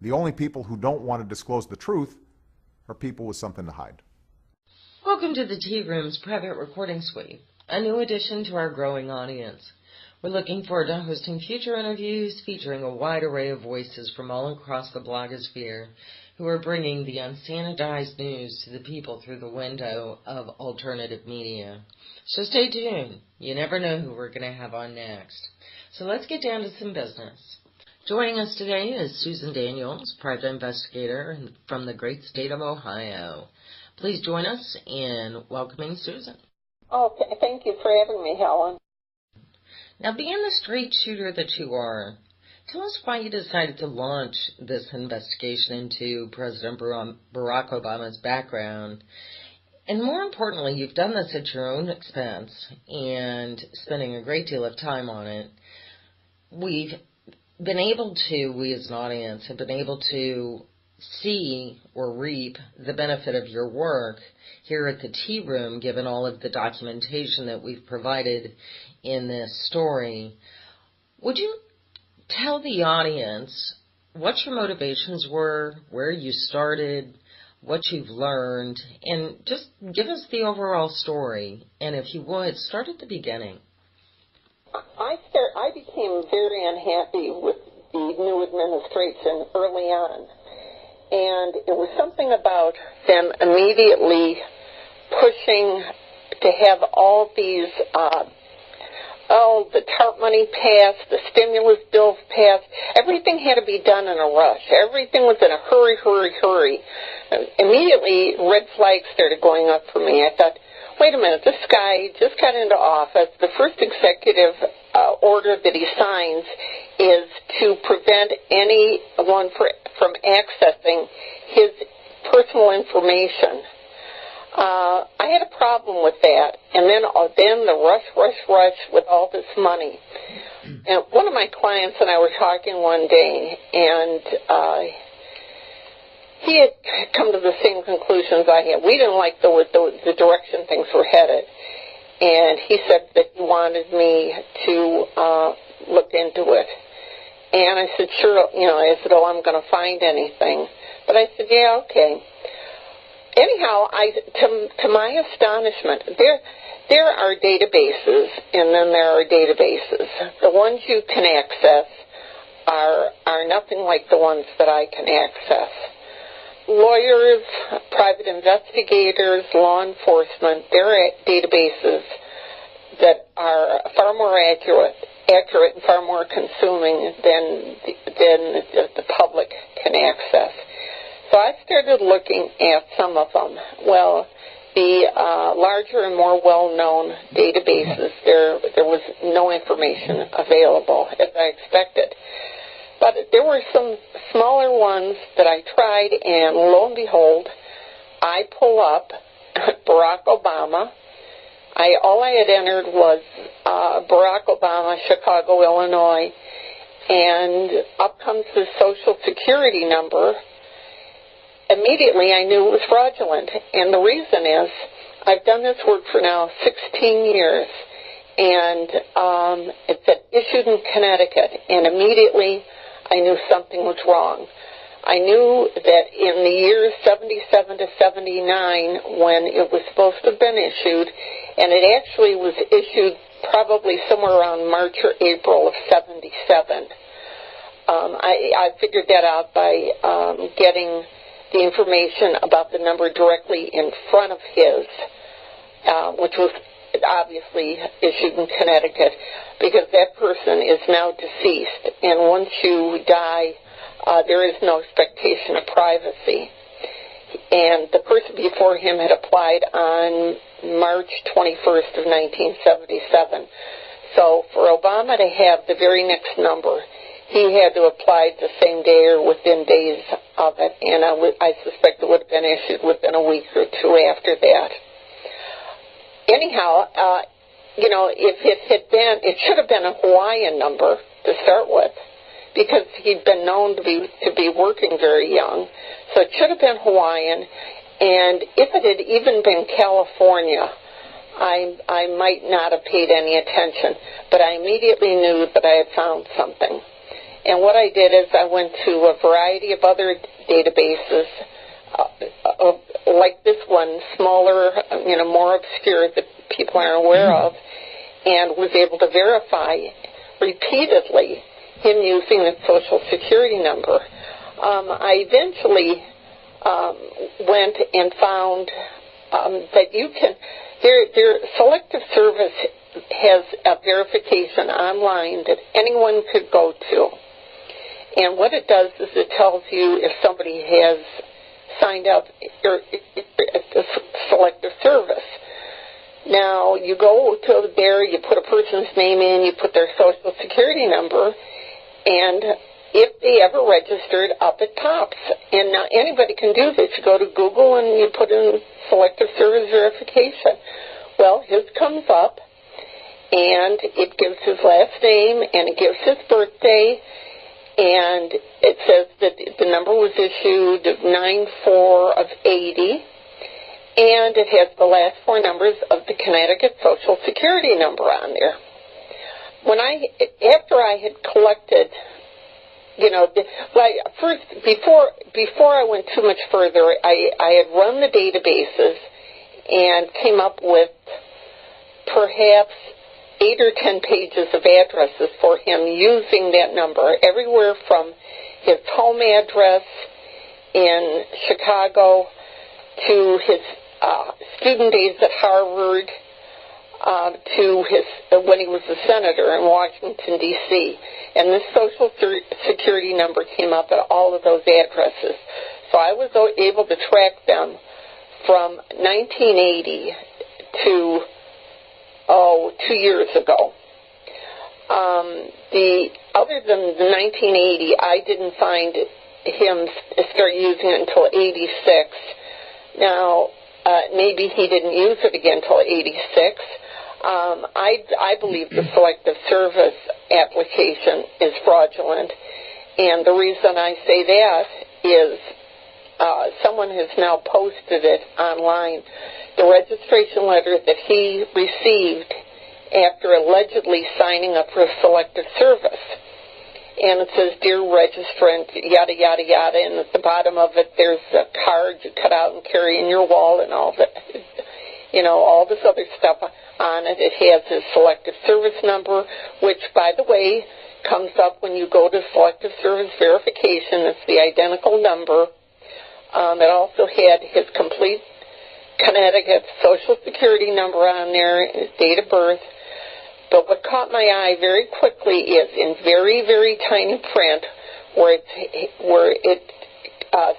The only people who don't want to disclose the truth are people with something to hide. Welcome to the Tea Room's private recording suite, a new addition to our growing audience. We're looking forward to hosting future interviews featuring a wide array of voices from all across the blogosphere who are bringing the unsanitized news to the people through the window of alternative media. So stay tuned. You never know who we're going to have on next. So let's get down to some business. Joining us today is Susan Daniels, private investigator from the great state of Ohio. Please join us in welcoming Susan. Oh, thank you for having me, Helen. Now, being the straight shooter that you are, tell us why you decided to launch this investigation into President Barack Obama's background. And more importantly, you've done this at your own expense and spending a great deal of time on it. We as an audience, have been able to see or reap the benefit of your work here at the Tea Room, given all of the documentation that we've provided in this story. Would you tell the audience what your motivations were, where you started, what you've learned, and just give us the overall story? And if you would, start at the beginning. I became very unhappy with the new administration early on, and it was something about them immediately pushing to have all these, the TARP money passed, the stimulus bills passed. Everything had to be done in a rush. Everything was in a hurry. Immediately, red flags started going up for me. I thought, wait a minute, this guy just got into office. The first executive order that he signs is to prevent anyone from accessing his personal information. I had a problem with that, and then the rush with all this money. And one of my clients and I were talking one day, and he had come to the same conclusions I had. We didn't like the direction things were headed. And he said that he wanted me to look into it. And I said, sure, I said, I'm going to find anything. But I said, yeah, okay. Anyhow, to my astonishment, there are databases, and then there are databases. The ones you can access are nothing like the ones that I can access. Lawyers, private investigators, law enforcement, there are databases that are far more accurate and far more consuming than the public can access. So I started looking at some of them. Well, the larger and more well-known databases, there was no information available, as I expected. But there were some smaller ones that I tried, and lo and behold, I pull up Barack Obama. All I had entered was Barack Obama, Chicago, Illinois, and up comes his Social Security number. Immediately, I knew it was fraudulent, and the reason is I've done this work for now 16 years, and it said issued in Connecticut, and immediately I knew something was wrong. I knew that in the years 77 to 79, when it was supposed to have been issued, and it actually was issued probably somewhere around March or April of 77. I figured that out by getting the information about the number directly in front of his, which was obviously issued in Connecticut, because that person is now deceased, and once you die, there is no expectation of privacy. And the person before him had applied on March 21st of 1977. So for Obama to have the very next number, he had to apply the same day or within days of it, and I suspect it would have been issued within a week or two after that. Anyhow, if it had been, it should have been a Hawaiian number to start with, because he'd been known to be working very young. So it should have been Hawaiian, and if it had even been California, I might not have paid any attention, but I immediately knew that I had found something. And what I did is I went to a variety of other databases, like this one, smaller, more obscure that people aren't aware of, and was able to verify repeatedly him using the Social Security number. I eventually went and found that you can, their Selective Service has a verification online that anyone could go to. And what it does is it tells you if somebody has signed up for the Selective Service. Now, you go to there, you put a person's name in, you put their Social Security number, and if they ever registered, up it pops. And now anybody can do this. You go to Google and you put in Selective Service verification. Well, his comes up, and it gives his last name, and it gives his birthday, and it says that the number was issued 9/4 of 80, and it has the last four numbers of the Connecticut Social Security number on there. After I had collected, first, before I went too much further, I had run the databases and came up with perhaps 8 or 10 pages of addresses for him using that number, everywhere from his home address in Chicago to his student days at Harvard, to his when he was a senator in Washington, D.C. And this Social Security number came up at all of those addresses. So I was able to track them from 1980 to 2 years ago. Other than the 1980, I didn't find him start using it until 86. Now, maybe he didn't use it again until 86. I believe the Selective Service application is fraudulent, and the reason I say that is someone has now posted it online, the registration letter that he received after allegedly signing up for a Selective Service. And it says, "Dear registrant, yada, yada, yada," and at the bottom of it there's a card you cut out and carry in your wall and all that, all this other stuff on it. It has his Selective Service number, which, by the way, comes up when you go to Selective Service verification. It's the identical number. It also had his complete Connecticut Social Security number on there, his date of birth. But what caught my eye very quickly is in very, very tiny print where it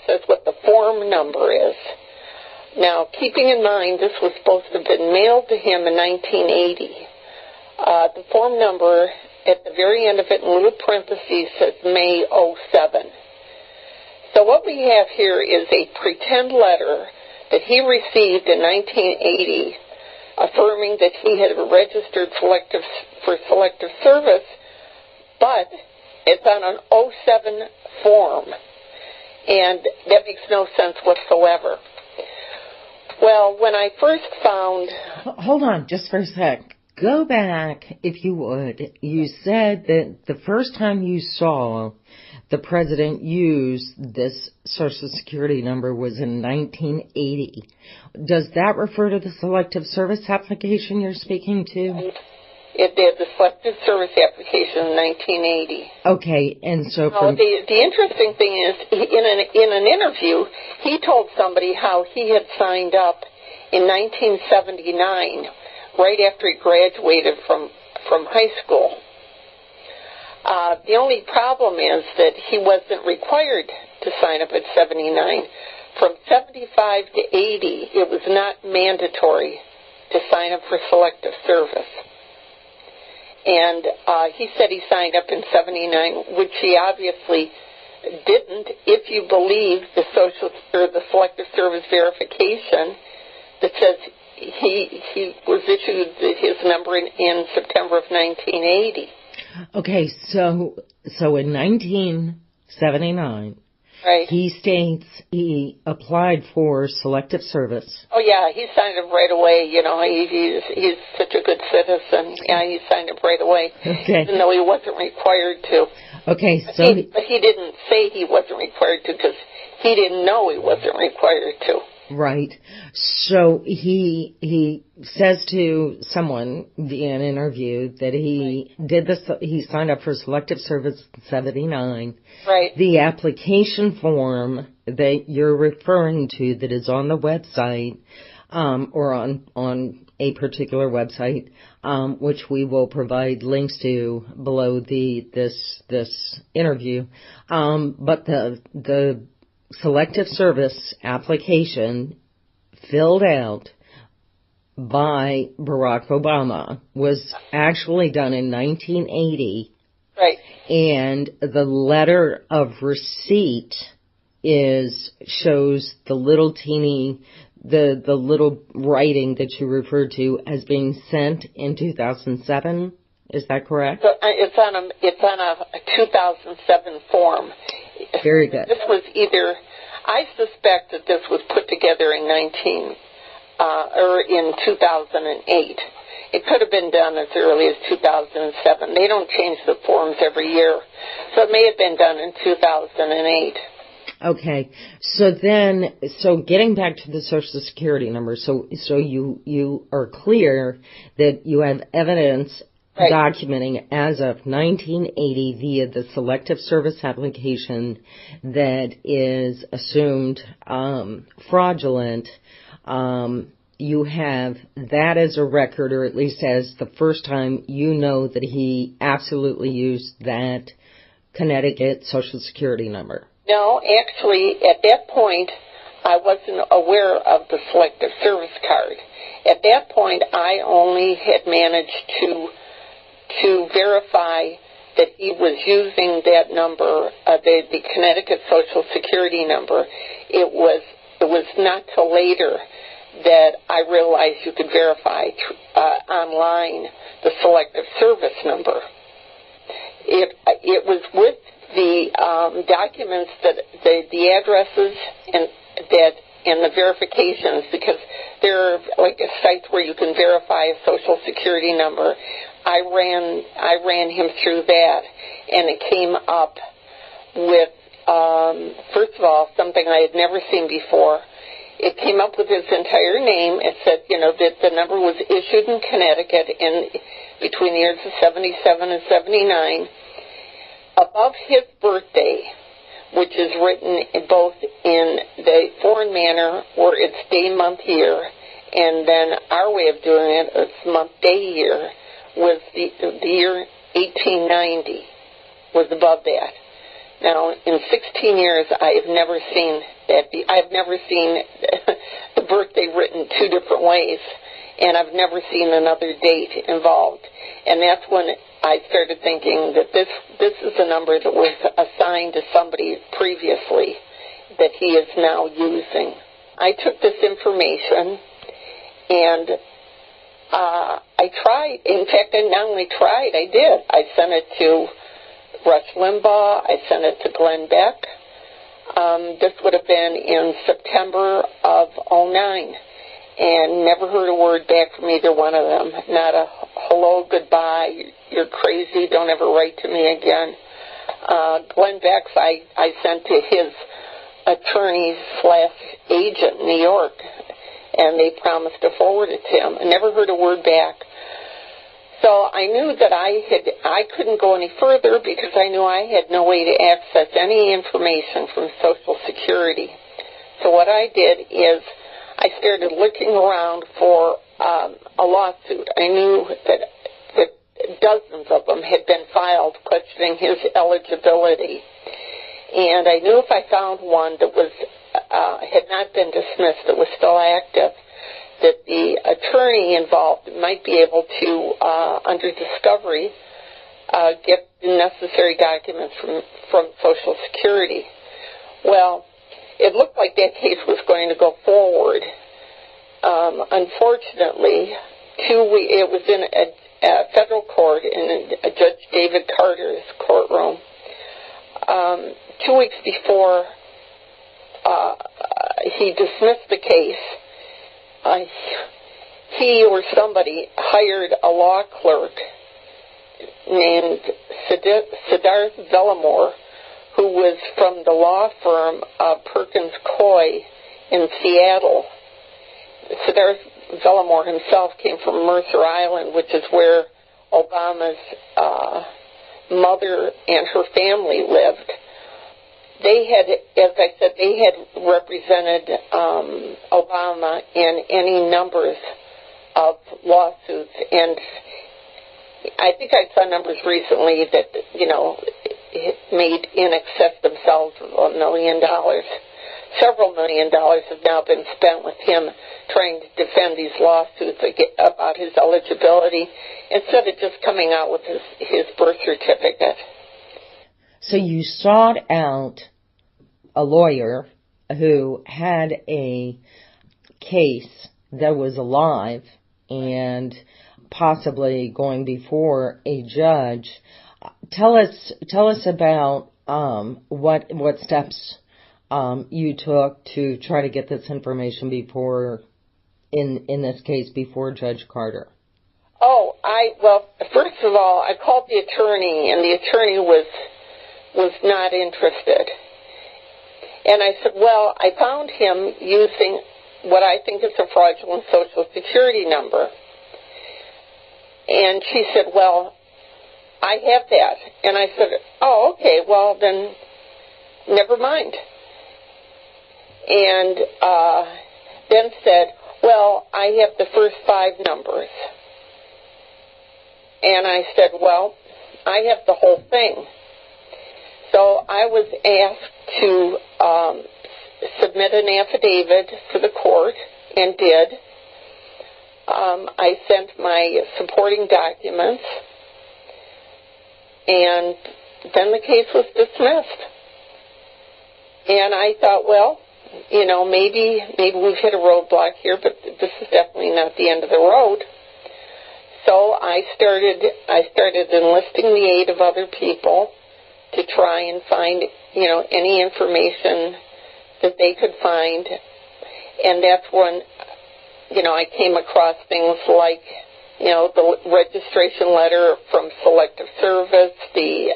says what the form number is. Now, keeping in mind this was supposed to have been mailed to him in 1980, the form number at the very end of it in little parentheses says May 07. So what we have here is a pretend letter that he received in 1980 affirming that he had registered for Selective Service, but it's on an 07 form, and that makes no sense whatsoever. Well, when I first found... Hold on, just for a sec. Go back, if you would. You said that the first time you saw the president use this Social Security number was in 1980. Does that refer to the Selective Service application you're speaking to? It did, the Selective Service application in 1980. Okay, and so... The interesting thing is, in an interview, he told somebody how he had signed up in 1979, right after he graduated from high school. The only problem is that he wasn't required to sign up at 79. From 75 to 80, it was not mandatory to sign up for Selective Service. And he said he signed up in 79, which he obviously didn't, if you believe the Selective Service verification that says he was issued his number in September of 1980. Okay, so in 1979, Right. He states he applied for selective service. Oh yeah, he signed up right away. You know, he's such a good citizen. Yeah, he signed up right away, Okay. even though he wasn't required to. Okay, But so he didn't say he wasn't required to because he didn't know he wasn't required to. right. So he says to someone via an interview that he did this. He signed up for selective service in '79. Right. The application form that you're referring to that is on the website, or on a particular website, which we will provide links to below this interview. But the selective service application filled out by Barack Obama was actually done in 1980. Right. And the letter of receipt shows the little teeny, the little writing that you referred to as being sent in 2007. Is that correct? So it's on a 2007 form. Very good. This was I suspect that this was put together in 2008. It could have been done as early as 2007. They don't change the forms every year. So it may have been done in 2008. Okay. So getting back to the Social Security number, so you are clear that you have evidence Right. documenting as of 1980 via the selective service application that is assumed fraudulent. You have that as a record, or at least as the first time you know that he absolutely used that Connecticut Social Security number. No, actually, at that point, I wasn't aware of the selective service card. At that point, I only had managed to verify that he was using that number, the Connecticut Social Security number. It was not till later that I realized you could verify online the selective service number. It was with the documents that the addresses and the verifications, because there are like sites where you can verify a Social Security number. I ran him through that, and it came up with first of all something I had never seen before. It came up with his entire name. It said, that the number was issued in Connecticut between the years of 77 and 79. Above his birthday, which is written both in the foreign manner, where it's day, month, year, and then our way of doing it, it's month, day, year, was the year 1890 was above that. Now, in 16 years, I have never seen that. I've never seen the birthday written two different ways, and I've never seen another date involved. And that's when I started thinking that this is a number that was assigned to somebody previously that he is now using. I took this information and I tried. In fact, I not only tried, I did. I sent it to Rush Limbaugh. I sent it to Glenn Beck. This would have been in September of '09, and never heard a word back from either one of them. Not a hello, goodbye, you're crazy, don't ever write to me again. Glenn Beck's I sent to his attorney/agent in New York, and they promised to forward it to him. I never heard a word back. So I knew that I couldn't go any further because I knew I had no way to access any information from Social Security. So what I did is I started looking around for a lawsuit. I knew that dozens of them had been filed questioning his eligibility. And I knew if I found one that was had not been dismissed, that was still active, that the attorney involved might be able to, under discovery, get the necessary documents from Social Security. Well, it looked like that case was going to go forward. Unfortunately, it was in a federal court in Judge David Carter's courtroom. 2 weeks before he dismissed the case. He or somebody hired a law clerk named Siddharth Vellamore, who was from the law firm Perkins Coie in Seattle. Siddharth Vellamore himself came from Mercer Island, which is where Obama's mother and her family lived. They had, as I said, they had represented Obama in any numbers of lawsuits, and I think I saw numbers recently that, made in excess themselves of $1 million. Several $1 million have now been spent with him trying to defend these lawsuits about his eligibility instead of just coming out with his birth certificate. So you sought out a lawyer who had a case that was alive and possibly going before a judge. Tell us about what steps you took to try to get this information before, in this case, before Judge Carter. Well, first of all, I called the attorney, and the attorney was not interested. And I said, well, I found him using what I think is a fraudulent Social Security number. And she said, well, I have that. And I said, oh, okay, well, then never mind. And then said, well, I have the first 5 numbers. And I said, well, I have the whole thing. So I was asked to submit an affidavit for the court, and did. I sent my supporting documents, and then the case was dismissed. And I thought, well, maybe we've hit a roadblock here, but this is definitely not the end of the road. So I started enlisting the aid of other people to try and find, any information that they could find. And that's when, I came across things like, the registration letter from Selective Service, the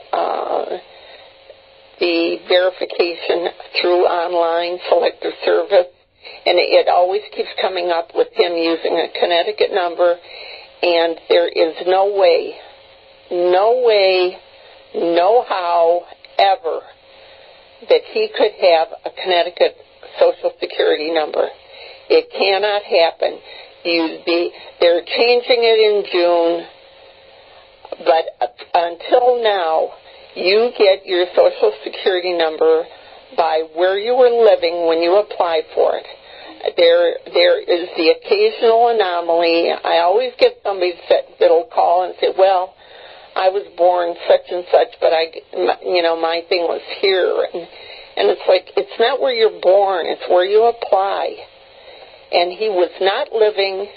verification through online Selective Service, and it always keeps coming up with him using a Connecticut number, and there is no way, no how, ever, that he could have a Connecticut Social Security number. It cannot happen. They're changing it in June, but until now, you get your Social Security number by where you were living when you apply for it. There is the occasional anomaly. I always get somebody that'll call and say, well, I was born such and such, but my thing was here. And it's like, it's not where you're born, it's where you apply. And he was not living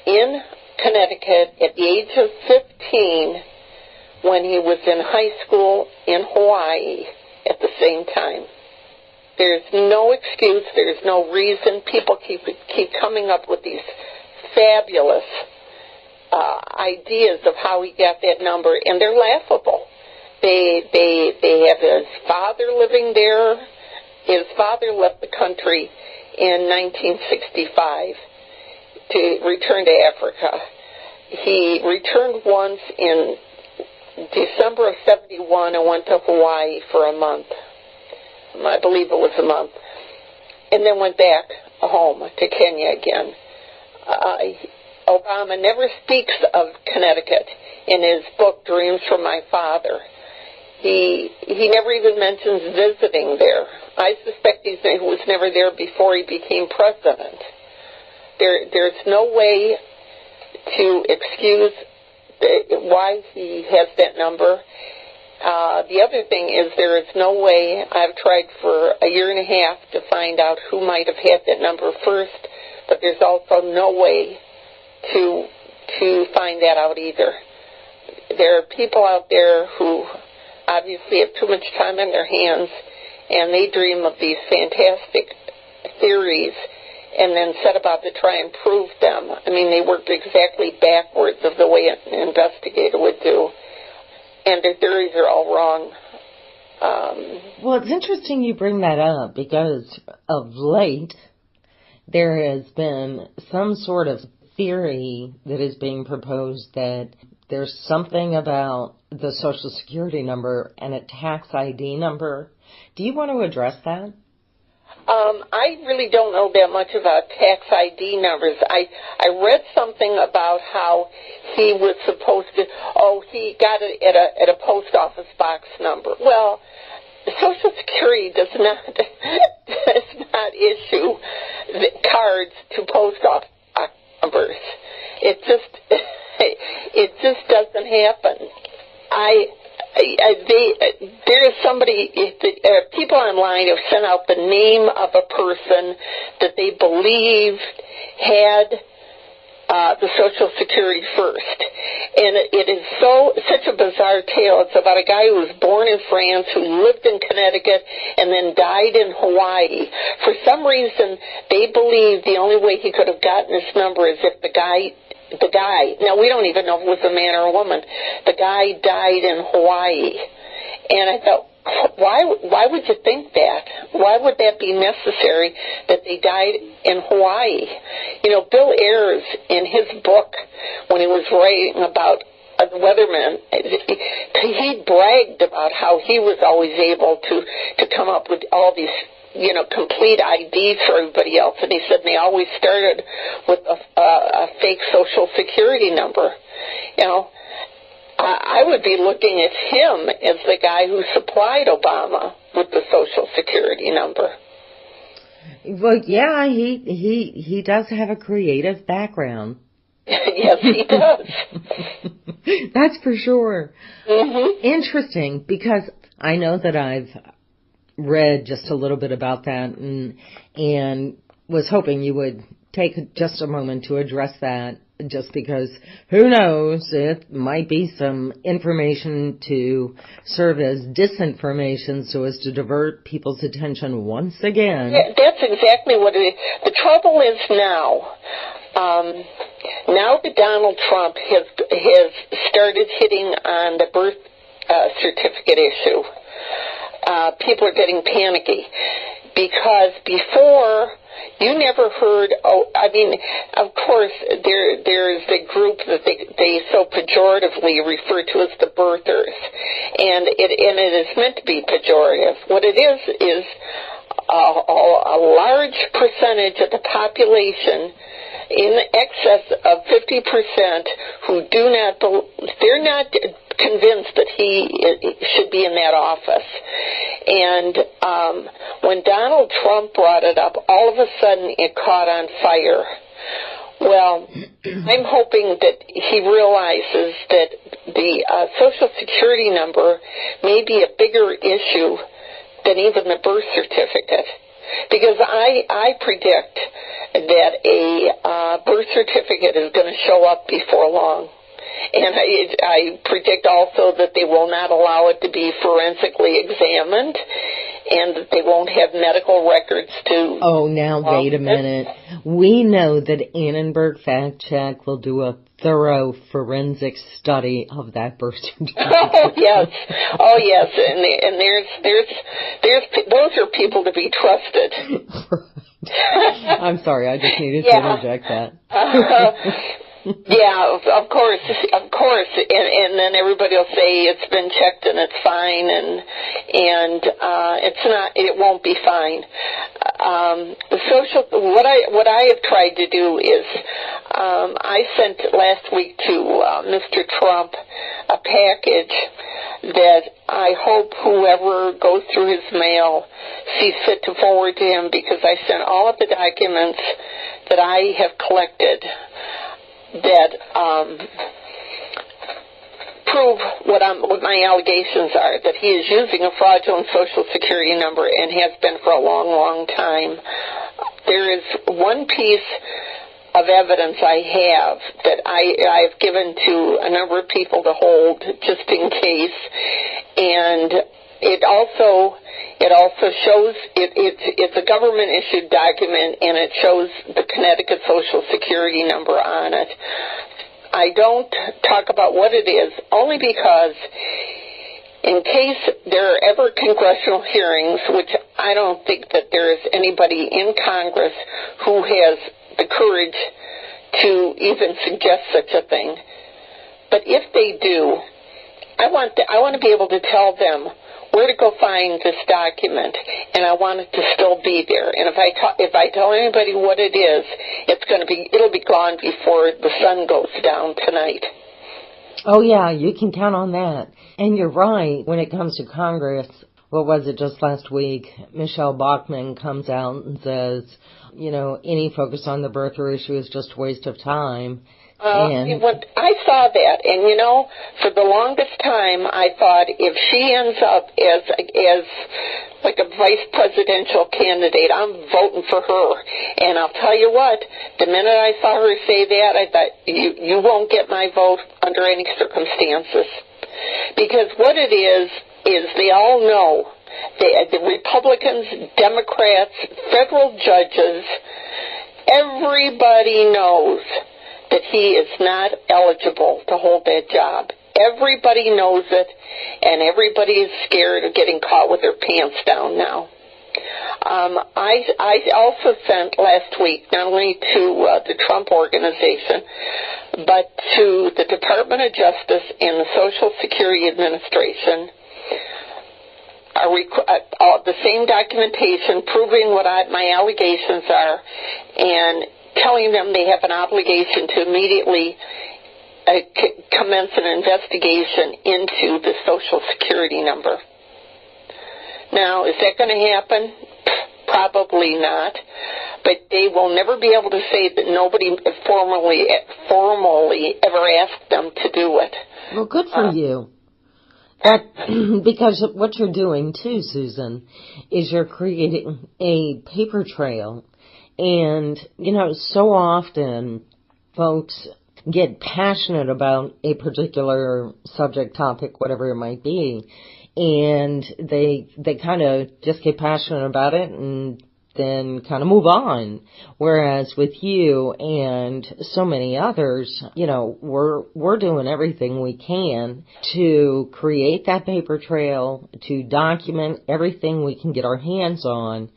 in Connecticut at the age of 15 when he was in high school in Hawaii at the same time. There's no excuse, there's no reason. People keep coming up with these fabulous ideas of how he got that number, and they're laughable. They have his father living there. His father left the country in 1965 to return to Africa. He returned once in December of 71 and went to Hawaii for a month. I believe it was a month. And then went back home to Kenya again. Obama never speaks of Connecticut in his book, Dreams from My Father. He never even mentions visiting there. I suspect he was never there before he became president. There's no way to excuse why he has that number. The other thing is there is no way. I've tried for a year and a half to find out who might have had that number first, but there's also no way to find that out either. There are people out there who obviously have too much time on their hands, and they dream of these fantastic theories and then set about to try and prove them. I mean, they worked exactly backwards of the way an investigator would do. And their theories are all wrong. Well, it's interesting you bring that up because of late there has been some sort of theory that is being proposed that there's something about the Social Security number and a tax ID number. Do you want to address that? I really don't know that much about tax ID numbers. I read something about how he was supposed to, he got it at a post office box number. Well, Social Security does not issue the cards to post office box numbers. It just doesn't happen. There is somebody, people online have sent out the name of a person that they believe had the Social Security first. And it is such a bizarre tale. It's about a guy who was born in France, who lived in Connecticut, and then died in Hawaii. For some reason, they believe the only way he could have gotten this number is if the guy, now we don't even know if it was a man or a woman, the guy died in Hawaii. And I thought, why would you think that? Why would that be necessary that they died in Hawaii? You know, Bill Ayers, in his book, when he was writing about the weathermen, he bragged about how he was always able to come up with all these, complete IDs for everybody else. And he said they always started with a fake Social Security number. I would be looking at him as the guy who supplied Obama with the Social Security number. Well, yeah, he does have a creative background. Yes, he does. That's for sure. Mm-hmm. Interesting, because I know that I've read just a little bit about that and was hoping you would take just a moment to address that, just because who knows, it might be some information to serve as disinformation so as to divert people's attention once again. Yeah, that's exactly what it is. The trouble is now that Donald Trump has started hitting on the birth certificate issue, people are getting panicky, because before you never heard, of course, there's the group that they so pejoratively refer to as the birthers, and it is meant to be pejorative. What it is a large percentage of the population, in excess of 50%, who they're not convinced that he should be in that office. And when Donald Trump brought it up, all of a sudden it caught on fire. Well, I'm hoping that he realizes that the Social Security number may be a bigger issue than even the birth certificate. Because I predict that a birth certificate is going to show up before long. And I predict also that they will not allow it to be forensically examined, and that they won't have medical records to... Oh, now wait a minute. We know that Annenberg Fact Check will do a thorough forensic study of that birth certificate. Oh yes, and there's those are people to be trusted. I'm sorry, I just needed to interject that. Yeah, of course, and then everybody will say it's been checked and it's fine, and it's not. It won't be fine. What I have tried to do is I sent last week to Mr. Trump a package that I hope whoever goes through his mail sees fit to forward to him, because I sent all of the documents that I have collected that prove what my allegations are, that he is using a fraudulent Social Security number and has been for a long, long time. There is one piece of evidence I have that I've given to a number of people to hold just in case, and It also shows it's a government issued document, and it shows the Connecticut Social Security number on it. I don't talk about what it is only because in case there are ever congressional hearings, which I don't think that there is anybody in Congress who has the courage to even suggest such a thing. But if they do, I want to be able to tell them where to go find this document, and I want it to still be there. And if I tell anybody what it is, it'll be gone before the sun goes down tonight. Oh, yeah, you can count on that. And you're right, when it comes to Congress, what was it just last week, Michelle Bachmann comes out and says, any focus on the birther issue is just a waste of time. I saw that, and for the longest time, I thought if she ends up as like a vice presidential candidate, I'm voting for her. And I'll tell you what, the minute I saw her say that, I thought you won't get my vote under any circumstances, because what it is they all know the Republicans, Democrats, federal judges, everybody knows that he is not eligible to hold that job. Everybody knows it, and everybody is scared of getting caught with their pants down now. I also sent last week, not only to the Trump Organization, but to the Department of Justice and the Social Security Administration, the same documentation proving what my allegations are, and telling them they have an obligation to immediately commence an investigation into the Social Security number. Now, is that going to happen? Probably not. But they will never be able to say that nobody formally ever asked them to do it. Well, good for you. Because what you're doing, too, Susan, is you're creating a paper trail. And, so often folks get passionate about a particular subject, topic, whatever it might be, and they kind of just get passionate about it and then kind of move on. Whereas with you and so many others, we're doing everything we can to create that paper trail, to document everything we can get our hands on,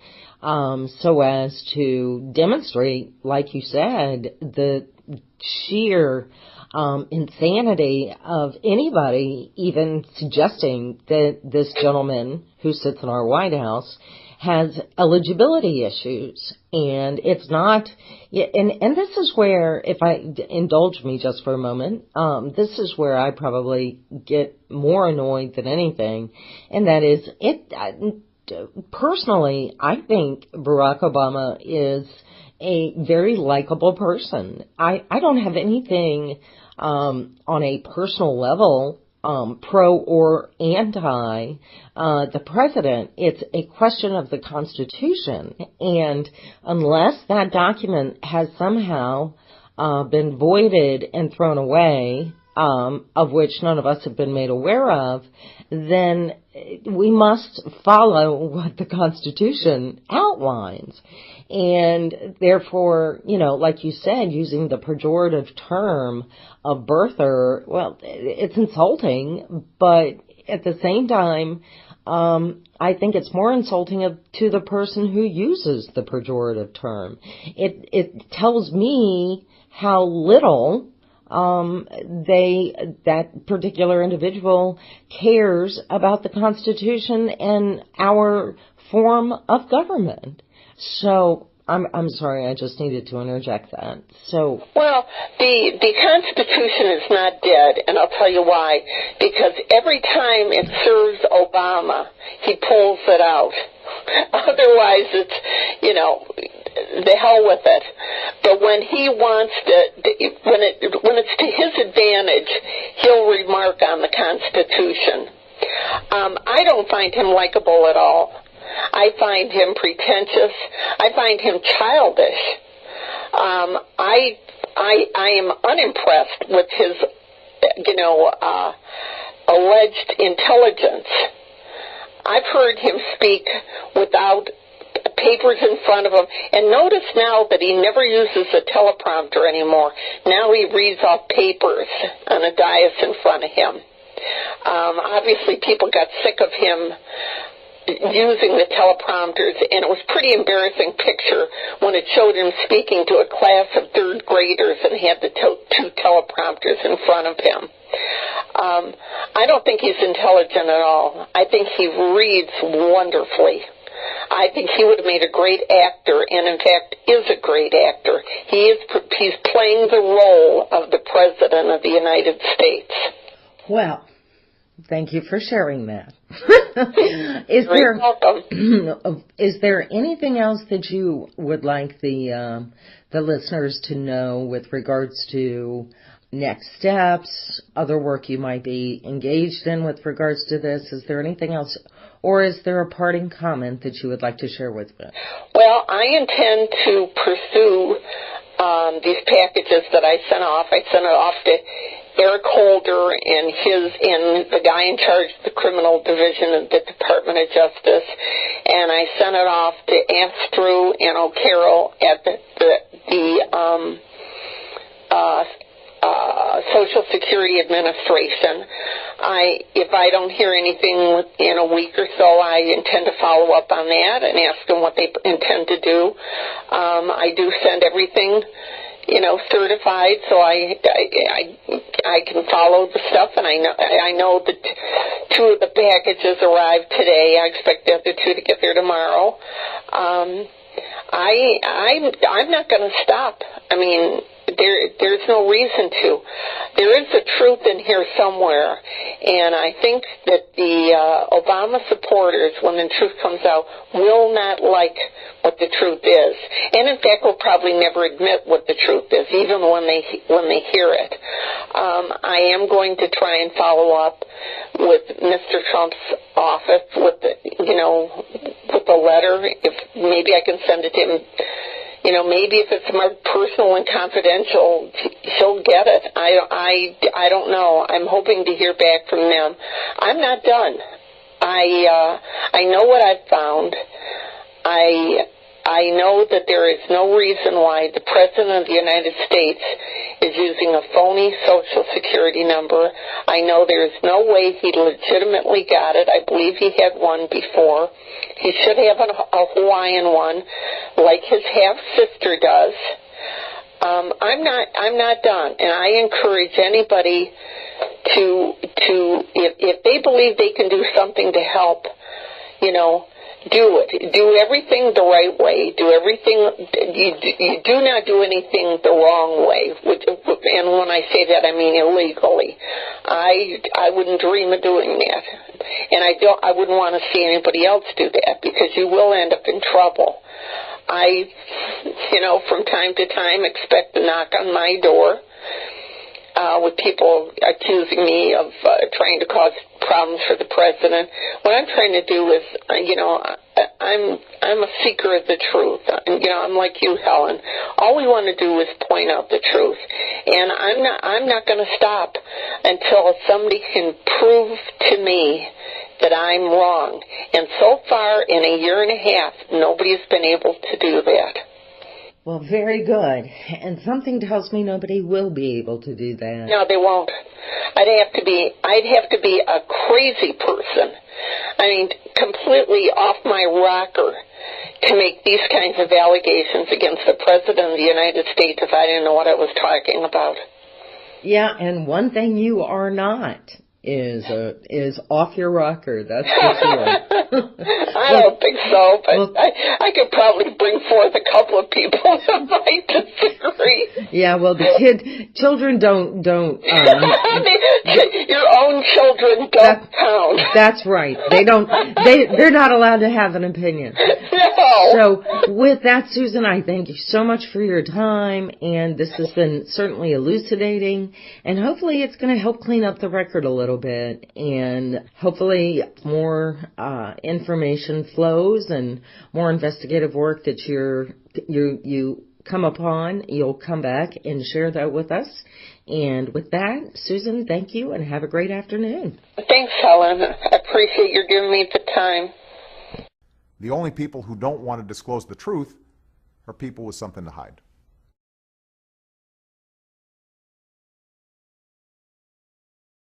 so as to demonstrate, like you said, the sheer insanity of anybody even suggesting that this gentleman who sits in our White House has eligibility issues. And it's not, and this is where, if I indulge me just for a moment, this is where I probably get more annoyed than anything, and that is, personally, I think Barack Obama is a very likable person. I don't have anything on a personal level pro or anti the president. It's a question of the Constitution, and unless that document has somehow been voided and thrown away, of which none of us have been made aware of, then we must follow what the Constitution outlines. And therefore, like you said, using the pejorative term of birther, well, it's insulting, but at the same time, I think it's more insulting to the person who uses the pejorative term. It tells me how little that particular individual cares about the Constitution and our form of government. So I'm sorry, I just needed to interject that. So, well, the Constitution is not dead, and I'll tell you why. Because every time it serves Obama, he pulls it out. Otherwise, it's the hell with it. But when he wants to, when it's to his advantage, he'll remark on the Constitution. I don't find him likable at all. I find him pretentious. I find him childish. I am unimpressed with his, alleged intelligence. I've heard him speak without papers in front of him. And notice now that he never uses a teleprompter anymore. Now he reads off papers on a dais in front of him. Obviously, people got sick of him using the teleprompters, and it was a pretty embarrassing picture when it showed him speaking to a class of third graders and had the two teleprompters in front of him. I don't think he's intelligent at all. I think he reads wonderfully. I think he would have made a great actor, and in fact is a great actor. He's playing the role of the President of the United States. Well, thank you for sharing that. You're welcome. Is there anything else that you would like the listeners to know with regards to next steps, other work you might be engaged in with regards to this? Is there anything else, or is there a parting comment that you would like to share with me? Well, I intend to pursue these packages that I sent off. I sent it off to Eric Holder and the guy in charge of the criminal division of the Department of Justice, and I sent it off to Astru and O'Carroll at the Social Security Administration. If I don't hear anything in a week or so, I intend to follow up on that and ask them what they intend to do. I do send everything, certified, so I can follow the stuff, and I know that 2 of the packages arrived today. I expect the other 2 to get there tomorrow. I'm not going to stop. I mean, there's no reason to. There is a truth in here somewhere, and I think that the Obama supporters, when the truth comes out, will not like what the truth is, and in fact will probably never admit what the truth is, even when they hear it. I am going to try and follow up with Mr. Trump's office with the letter. If maybe I can send it to him. Maybe if it's more personal and confidential, he'll get it. I don't know. I'm hoping to hear back from them. I'm not done. I know what I've found. I know that there is no reason why the President of the United States is using a phony Social Security number. I know there is no way he legitimately got it. I believe he had one before. He should have a Hawaiian one, like his half-sister does. I'm not done, and I encourage anybody to if they believe they can do something to help, do it. Do everything the right way. Do everything. You do not do anything the wrong way. And when I say that, I mean illegally. I wouldn't dream of doing that. And I wouldn't want to see anybody else do that, because you will end up in trouble. I, from time to time expect a knock on my door with people accusing me of trying to cause problems for the president. What I'm trying to do is, I'm a seeker of the truth. I'm like you, Helen. All we want to do is point out the truth, and I'm not going to stop until somebody can prove to me that I'm wrong. And so far, in a year and a half, nobody has been able to do that. Well, very good. And something tells me nobody will be able to do that. No, they won't. I'd have to be a crazy person. I mean, completely off my rocker to make these kinds of allegations against the President of the United States if I didn't know what I was talking about. Yeah, and one thing you are not is off your rocker, that's for sure. I don't think so, but I could probably bring forth a couple of people that might disagree. Yeah, well, children don't. Your own children don't count. That's right. They're not allowed to have an opinion. No. So with that, Susan, I thank you so much for your time, and this has been certainly elucidating, and hopefully it's going to help clean up the record a little bit, and hopefully more information flows and more investigative work that you come upon, you'll come back and share that with us. And with that, Susan, thank you and have a great afternoon. Thanks, Helen. I appreciate you giving me the time. The only people who don't want to disclose the truth are people with something to hide.